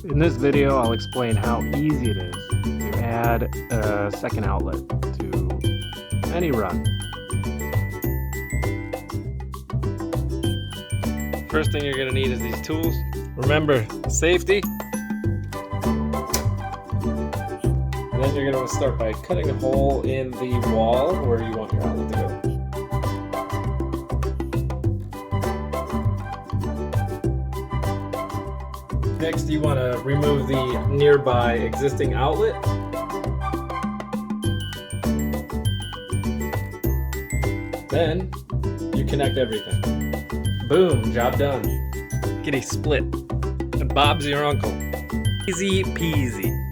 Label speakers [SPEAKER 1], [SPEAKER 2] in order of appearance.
[SPEAKER 1] In this video, I'll explain how easy it is to add a second outlet to any run. First thing you're going to need is these tools. Remember, safety. And then you're going to start by cutting a hole in the wall where you want your outlet to go. Next, you want to remove the nearby existing outlet. Then, you connect everything. Boom, job done. Lickety split. And Bob's your uncle. Easy peasy.